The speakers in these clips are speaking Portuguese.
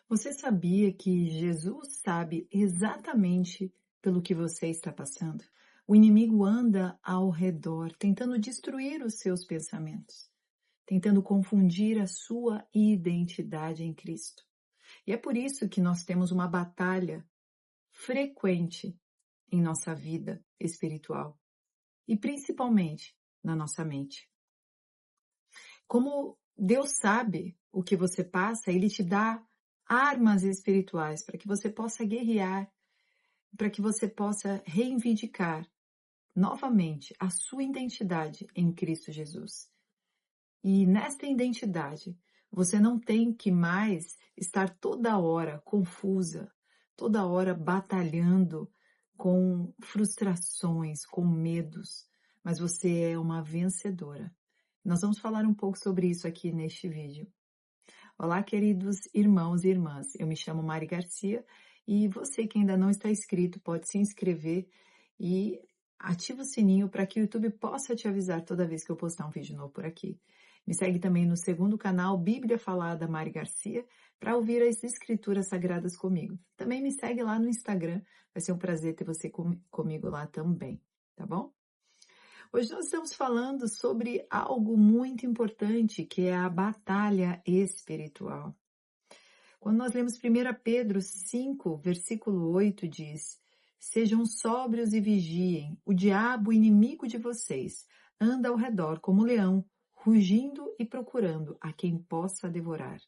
Você sabia que Jesus sabe exatamente pelo que você está passando? O inimigo anda ao redor, tentando destruir os seus pensamentos, tentando confundir a sua identidade em Cristo. E é por isso que nós temos uma batalha frequente em nossa vida espiritual e principalmente na nossa mente. Como Deus sabe o que você passa, Ele te dá armas espirituais para que você possa guerrear, para que você possa reivindicar novamente a sua identidade em Cristo Jesus. E nesta identidade, você não tem que mais estar toda hora confusa, toda hora batalhando com frustrações, com medos, mas você é uma vencedora. Nós vamos falar um pouco sobre isso aqui neste vídeo. Olá, queridos irmãos e irmãs. Eu me chamo Mari Garcia e você que ainda não está inscrito pode se inscrever e ativa o sininho para que o YouTube possa te avisar toda vez que eu postar um vídeo novo por aqui. Me segue também no segundo canal Bíblia Falada Mari Garcia para ouvir as escrituras sagradas comigo. Também me segue lá no Instagram, vai ser um prazer ter você comigo lá também, tá bom? Hoje nós estamos falando sobre algo muito importante, que é a batalha espiritual. Quando nós lemos 1 Pedro 5, versículo 8, diz: Sejam sóbrios e vigiem, o diabo, inimigo de vocês, anda ao redor como leão, rugindo e procurando a quem possa devorar.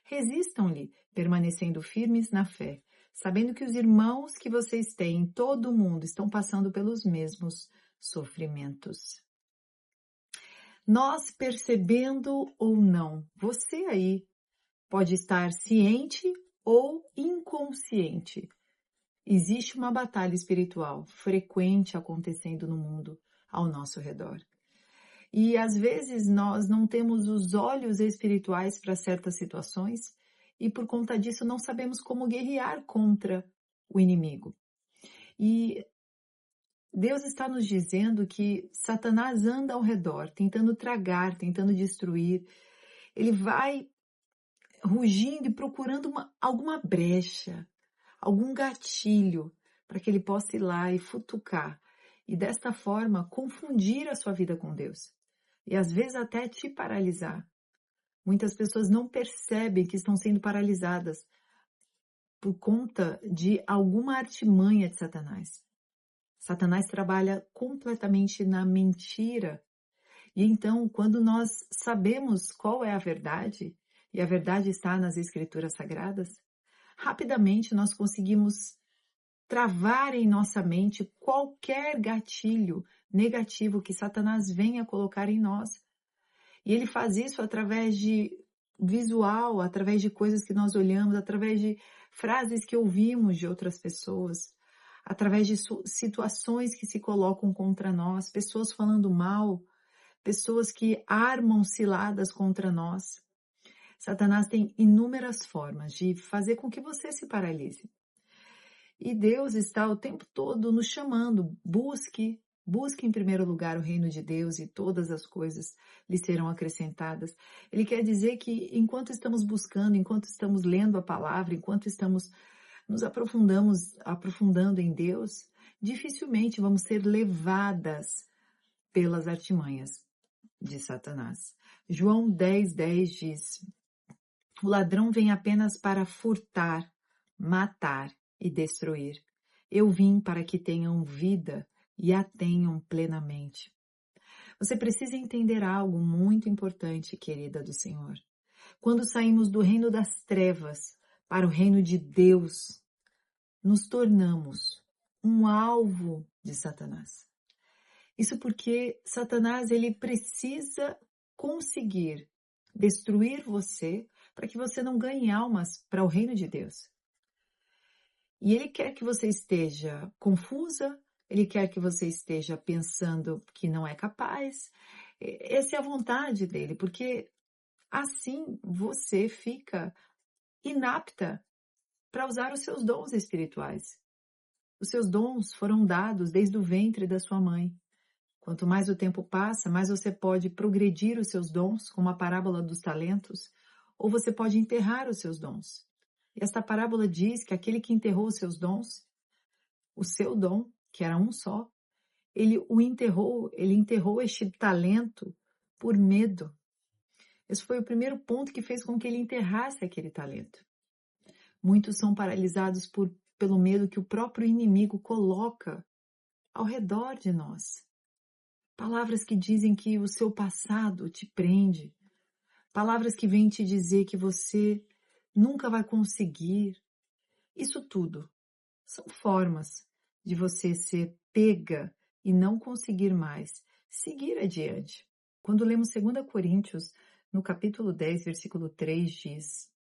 Resistam-lhe, permanecendo firmes na fé, sabendo que os irmãos que vocês têm em todo o mundo estão passando pelos mesmos sofrimentos. Nós percebendo ou não, você aí pode estar ciente ou inconsciente. Existe uma batalha espiritual frequente acontecendo no mundo ao nosso redor. E às vezes nós não temos os olhos espirituais para certas situações e por conta disso não sabemos como guerrear contra o inimigo. E Deus está nos dizendo que Satanás anda ao redor, tentando tragar, tentando destruir. Ele vai rugindo e procurando alguma brecha, algum gatilho, para que ele possa ir lá e futucar. E desta forma, confundir a sua vida com Deus. E às vezes até te paralisar. Muitas pessoas não percebem que estão sendo paralisadas por conta de alguma artimanha de Satanás. Satanás trabalha completamente na mentira. E então, quando nós sabemos qual é a verdade, e a verdade está nas Escrituras Sagradas, rapidamente nós conseguimos travar em nossa mente qualquer gatilho negativo que Satanás venha colocar em nós. E ele faz isso através de visual, através de coisas que nós olhamos, através de frases que ouvimos de outras pessoas, através de situações que se colocam contra nós, pessoas falando mal, pessoas que armam ciladas contra nós. Satanás tem inúmeras formas de fazer com que você se paralise. E Deus está o tempo todo nos chamando, busque em primeiro lugar o reino de Deus e todas as coisas lhe serão acrescentadas. Ele quer dizer que enquanto estamos buscando, enquanto estamos lendo a palavra, enquanto estamos nos aprofundando em Deus, dificilmente vamos ser levadas pelas artimanhas de Satanás. João 10:10 diz: O ladrão vem apenas para furtar, matar e destruir. Eu vim para que tenham vida e a tenham plenamente. Você precisa entender algo muito importante, querida do Senhor. Quando saímos do reino das trevas para o reino de Deus, nos tornamos um alvo de Satanás. Isso porque Satanás ele precisa conseguir destruir você para que você não ganhe almas para o reino de Deus. E ele quer que você esteja confusa, ele quer que você esteja pensando que não é capaz. Essa é a vontade dele, porque assim você fica inapta para usar os seus dons espirituais. Os seus dons foram dados desde o ventre da sua mãe. Quanto mais o tempo passa, mais você pode progredir os seus dons, como a parábola dos talentos, ou você pode enterrar os seus dons. E esta parábola diz que aquele que enterrou os seus dons, o seu dom, que era um só, ele enterrou este talento por medo. Esse foi o primeiro ponto que fez com que ele enterrasse aquele talento. Muitos são paralisados pelo medo que o próprio inimigo coloca ao redor de nós. Palavras que dizem que o seu passado te prende. Palavras que vêm te dizer que você nunca vai conseguir. Isso tudo são formas de você ser pega e não conseguir mais seguir adiante. Quando lemos 2 Coríntios, no capítulo 10, versículo 3, diz: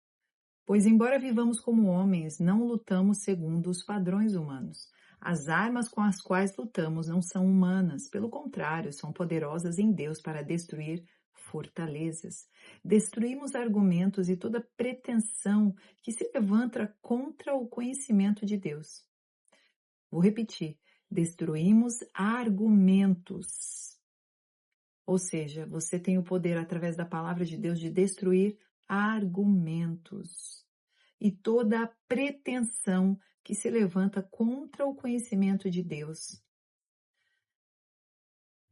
Pois embora vivamos como homens, não lutamos segundo os padrões humanos. As armas com as quais lutamos não são humanas, pelo contrário, são poderosas em Deus para destruir fortalezas. Destruímos argumentos e toda pretensão que se levanta contra o conhecimento de Deus. Vou repetir, destruímos argumentos. Ou seja, você tem o poder, através da palavra de Deus, de destruir argumentos e toda a pretensão que se levanta contra o conhecimento de Deus.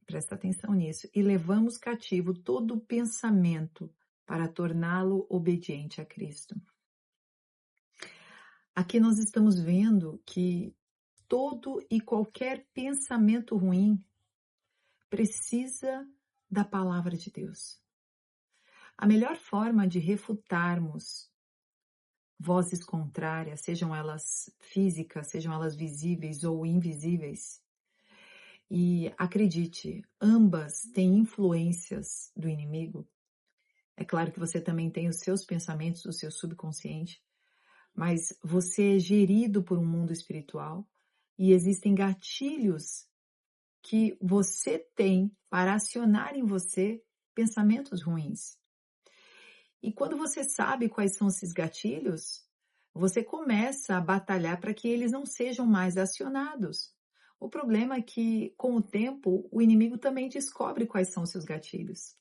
Presta atenção nisso. E levamos cativo todo o pensamento para torná-lo obediente a Cristo. Aqui nós estamos vendo que todo e qualquer pensamento ruim precisa da palavra de Deus. A melhor forma de refutarmos vozes contrárias, sejam elas físicas, sejam elas visíveis ou invisíveis, e acredite, ambas têm influências do inimigo. É claro que você também tem os seus pensamentos, o seu subconsciente, mas você é gerido por um mundo espiritual e existem gatilhos que você tem para acionar em você pensamentos ruins. E quando você sabe quais são esses gatilhos, você começa a batalhar para que eles não sejam mais acionados. O problema é que, com o tempo, o inimigo também descobre quais são os seus gatilhos.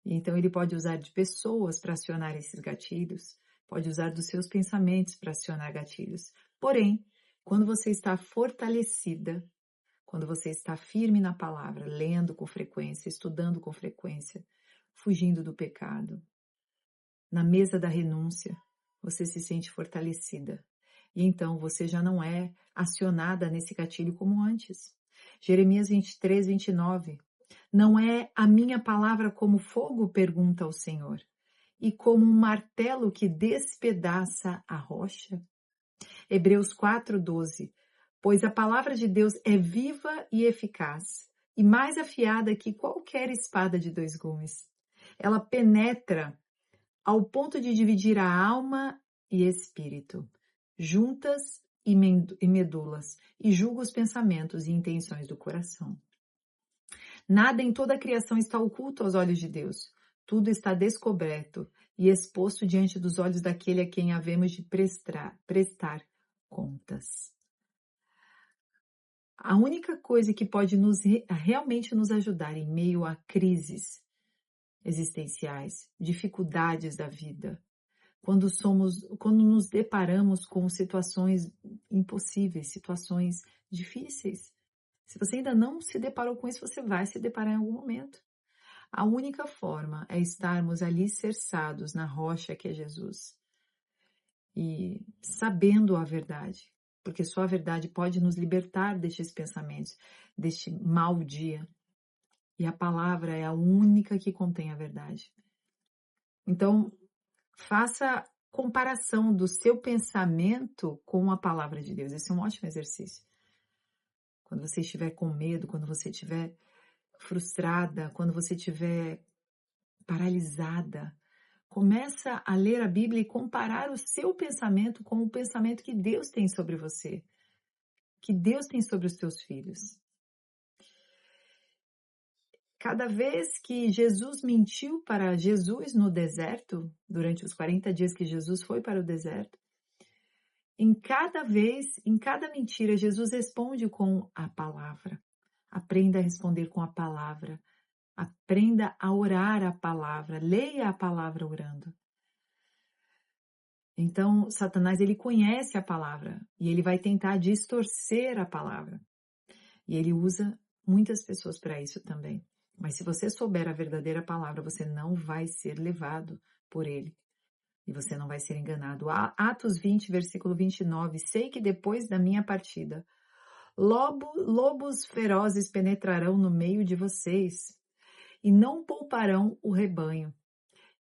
Então, ele pode usar de pessoas para acionar esses gatilhos, pode usar dos seus pensamentos para acionar gatilhos. Porém, quando você está fortalecida, quando você está firme na palavra, lendo com frequência, estudando com frequência, fugindo do pecado, na mesa da renúncia, você se sente fortalecida. E então você já não é acionada nesse gatilho como antes. Jeremias 23, 29. Não é a minha palavra como fogo, pergunta ao Senhor, e como um martelo que despedaça a rocha? Hebreus 4, 12. Pois a palavra de Deus é viva e eficaz, e mais afiada que qualquer espada de dois gumes. Ela penetra ao ponto de dividir a alma e espírito, juntas e medulas, e julga os pensamentos e intenções do coração. Nada em toda a criação está oculto aos olhos de Deus. Tudo está descoberto e exposto diante dos olhos daquele a quem havemos de prestar contas. A única coisa que pode realmente nos ajudar em meio a crises existenciais, dificuldades da vida, quando nos deparamos com situações impossíveis, situações difíceis. Se você ainda não se deparou com isso, você vai se deparar em algum momento. A única forma é estarmos alicerçados na rocha que é Jesus e sabendo a verdade, porque só a verdade pode nos libertar destes pensamentos, deste mau dia. E a palavra é a única que contém a verdade. Então, faça comparação do seu pensamento com a palavra de Deus. Esse é um ótimo exercício. Quando você estiver com medo, quando você estiver frustrada, quando você estiver paralisada, começa a ler a Bíblia e comparar o seu pensamento com o pensamento que Deus tem sobre você, que Deus tem sobre os seus filhos. Cada vez que Jesus mentiu para Jesus no deserto, durante os 40 dias que Jesus foi para o deserto, em cada mentira, Jesus responde com a palavra. Aprenda a responder com a palavra. Aprenda a orar a palavra. Leia a palavra orando. Então, Satanás, ele conhece a palavra e ele vai tentar distorcer a palavra. E ele usa muitas pessoas para isso também. Mas se você souber a verdadeira palavra, você não vai ser levado por ele. E você não vai ser enganado. Atos 20, versículo 29. Sei que depois da minha partida, lobos ferozes penetrarão no meio de vocês e não pouparão o rebanho.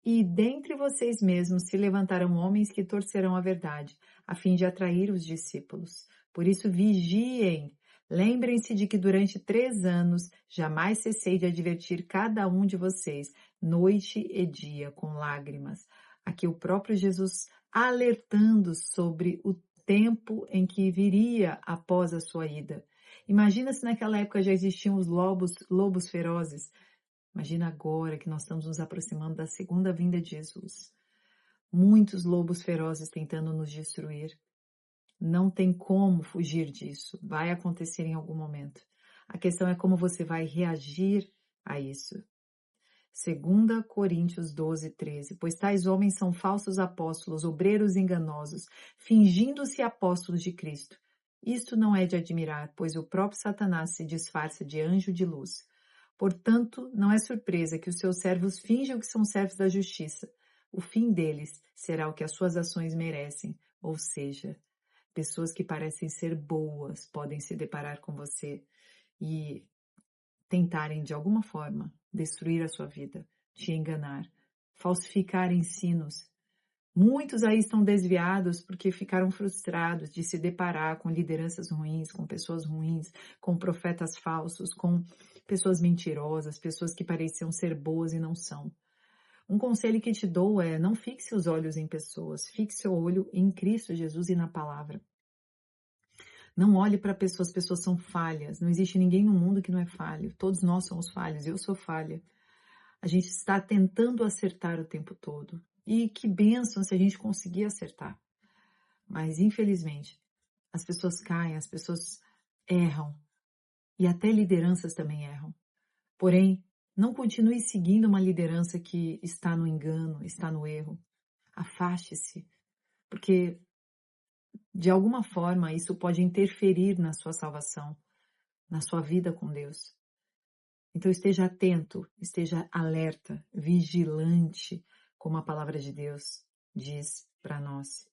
E dentre vocês mesmos se levantarão homens que torcerão a verdade, a fim de atrair os discípulos. Por isso, vigiem. Lembrem-se de que durante 3 anos jamais cessei de advertir cada um de vocês, noite e dia, com lágrimas. Aqui o próprio Jesus alertando sobre o tempo em que viria após a sua ida. Imagina se naquela época já existiam os lobos ferozes. Imagina agora que nós estamos nos aproximando da segunda vinda de Jesus. Muitos lobos ferozes tentando nos destruir. Não tem como fugir disso. Vai acontecer em algum momento. A questão é como você vai reagir a isso. 2 Coríntios 12, 13. Pois tais homens são falsos apóstolos, obreiros enganosos, fingindo-se apóstolos de Cristo. Isto não é de admirar, pois o próprio Satanás se disfarça de anjo de luz. Portanto, não é surpresa que os seus servos finjam que são servos da justiça. O fim deles será o que as suas ações merecem, ou seja, pessoas que parecem ser boas podem se deparar com você e tentarem de alguma forma destruir a sua vida, te enganar, falsificar ensinos. Muitos aí estão desviados porque ficaram frustrados de se deparar com lideranças ruins, com pessoas ruins, com profetas falsos, com pessoas mentirosas, pessoas que pareciam ser boas e não são. Um conselho que te dou é: não fixe os olhos em pessoas, fixe o olho em Cristo Jesus e na palavra. Não olhe para pessoas, pessoas são falhas. Não existe ninguém no mundo que não é falho. Todos nós somos falhos, eu sou falha. A gente está tentando acertar o tempo todo. E que bênção se a gente conseguir acertar. Mas, infelizmente, as pessoas caem, as pessoas erram. E até lideranças também erram. Porém, não continue seguindo uma liderança que está no engano, está no erro. Afaste-se, porque de alguma forma isso pode interferir na sua salvação, na sua vida com Deus. Então esteja atento, esteja alerta, vigilante, como a palavra de Deus diz para nós.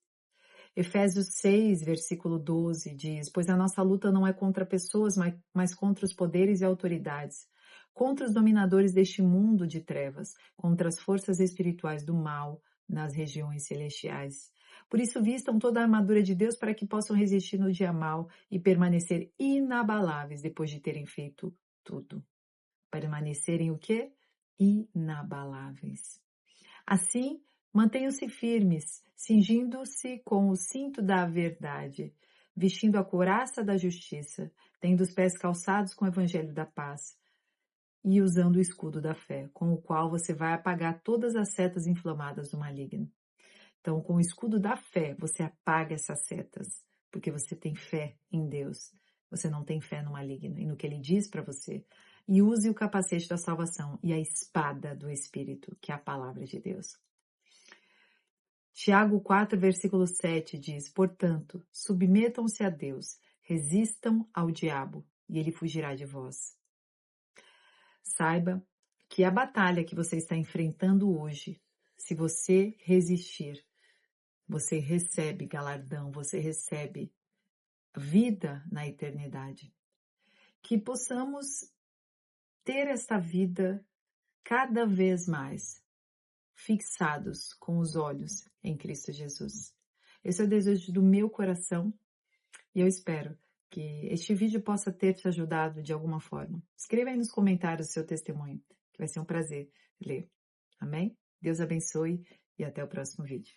Efésios 6, versículo 12 diz: pois a nossa luta não é contra pessoas, mas contra os poderes e autoridades, contra os dominadores deste mundo de trevas, contra as forças espirituais do mal nas regiões celestiais. Por isso vistam toda a armadura de Deus para que possam resistir no dia mau e permanecer inabaláveis depois de terem feito tudo. Permanecerem o quê? Inabaláveis. Assim, mantenham-se firmes, cingindo-se com o cinto da verdade, vestindo a couraça da justiça, tendo os pés calçados com o evangelho da paz e usando o escudo da fé, com o qual você vai apagar todas as setas inflamadas do maligno. Então, com o escudo da fé, você apaga essas setas, porque você tem fé em Deus. Você não tem fé no maligno e no que ele diz para você. E use o capacete da salvação e a espada do Espírito, que é a palavra de Deus. Tiago 4, versículo 7 diz: portanto, submetam-se a Deus, resistam ao diabo, e ele fugirá de vós. Saiba que a batalha que você está enfrentando hoje, se você resistir, você recebe galardão, você recebe vida na eternidade. Que possamos ter esta vida cada vez mais fixados com os olhos em Cristo Jesus. Esse é o desejo do meu coração e eu espero que este vídeo possa ter te ajudado de alguma forma. Escreva aí nos comentários o seu testemunho, que vai ser um prazer ler. Amém? Deus abençoe e até o próximo vídeo.